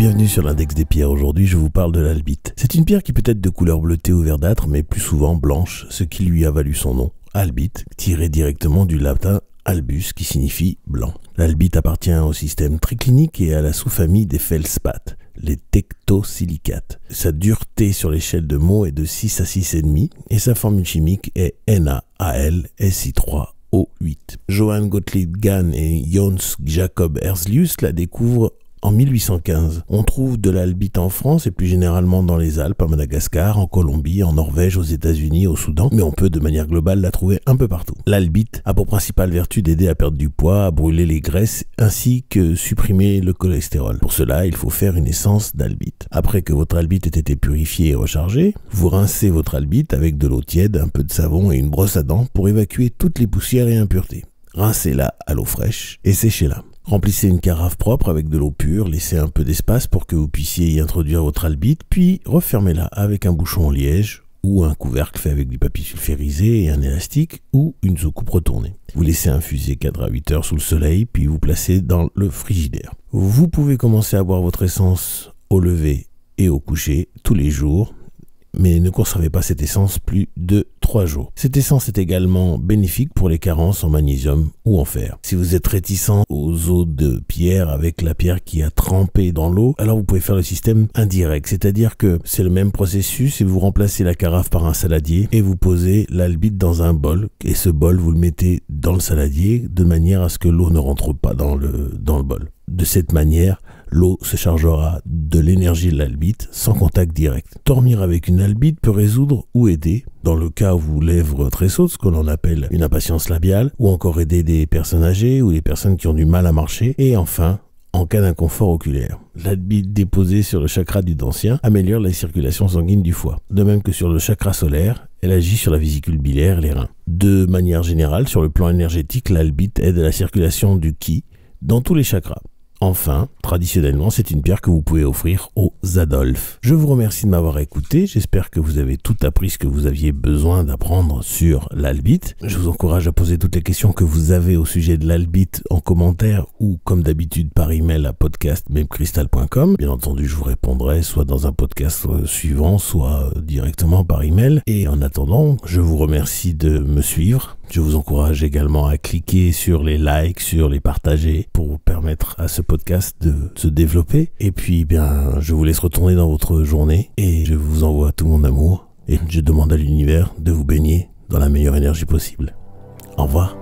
bienvenue sur l'index des pierres. Aujourd'hui, je vous parle de l'albite. C'est une pierre qui peut être de couleur bleutée ou verdâtre, mais plus souvent blanche, ce qui lui a valu son nom, albite, tiré directement du latin albus, qui signifie blanc. L'albite appartient au système triclinique et à la sous-famille des feldspaths, les tectosilicates. Sa dureté sur l'échelle de Mohs est de 6 à 6,5 et sa formule chimique est NaAlSi3O8. Johann Gottlieb Gahn et Jöns Jacob Berzelius la découvrent en 1815. On trouve de l'albite en France et plus généralement dans les Alpes, à Madagascar, en Colombie, en Norvège, aux États-Unis, au Soudan, mais on peut de manière globale la trouver un peu partout. L'albite a pour principale vertu d'aider à perdre du poids, à brûler les graisses ainsi que supprimer le cholestérol. Pour cela, il faut faire une essence d'albite. Après que votre albite ait été purifiée et rechargée, vous rincez votre albite avec de l'eau tiède, un peu de savon et une brosse à dents pour évacuer toutes les poussières et impuretés. Rincez-la à l'eau fraîche et séchez-la. Remplissez une carafe propre avec de l'eau pure, laissez un peu d'espace pour que vous puissiez y introduire votre albite, puis refermez-la avec un bouchon en liège ou un couvercle fait avec du papier sulfurisé et un élastique ou une soucoupe retournée. Vous laissez infuser 4 à 8 heures sous le soleil, puis vous placez dans le frigidaire. Vous pouvez commencer à boire votre essence au lever et au coucher tous les jours, mais ne conservez pas cette essence plus de 3 jours. Cette essence est également bénéfique pour les carences en magnésium ou en fer. Si vous êtes réticent aux eaux de pierre avec la pierre qui a trempé dans l'eau, alors vous pouvez faire le système indirect, c'est-à-dire que c'est le même processus et vous remplacez la carafe par un saladier et vous posez l'albite dans un bol et ce bol vous le mettez dans le saladier de manière à ce que l'eau ne rentre pas dans le bol. De cette manière, l'eau se chargera de l'énergie de l'albite sans contact direct. Dormir avec une albite peut résoudre ou aider, dans le cas où vos lèvres tressautent, ce que l'on appelle une impatience labiale, ou encore aider des personnes âgées ou des personnes qui ont du mal à marcher, et enfin, en cas d'inconfort oculaire. L'albite déposée sur le chakra du dantien améliore la circulation sanguine du foie. De même que sur le chakra solaire, elle agit sur la vésicule biliaire et les reins. De manière générale, sur le plan énergétique, l'albite aide à la circulation du ki dans tous les chakras. Enfin, traditionnellement, c'est une pierre que vous pouvez offrir aux Adolphes. Je vous remercie de m'avoir écouté. J'espère que vous avez tout appris ce que vous aviez besoin d'apprendre sur l'albite. Je vous encourage à poser toutes les questions que vous avez au sujet de l'albite en commentaire ou, comme d'habitude, par email à podcast.memcrystal.com. Bien entendu, je vous répondrai soit dans un podcast suivant, soit directement par email. Et en attendant, je vous remercie de me suivre. Je vous encourage également à cliquer sur les likes, sur les partager pour permettre à ce podcast de se développer. Et puis, je vous laisse retourner dans votre journée et je vous envoie tout mon amour et je demande à l'univers de vous baigner dans la meilleure énergie possible. Au revoir.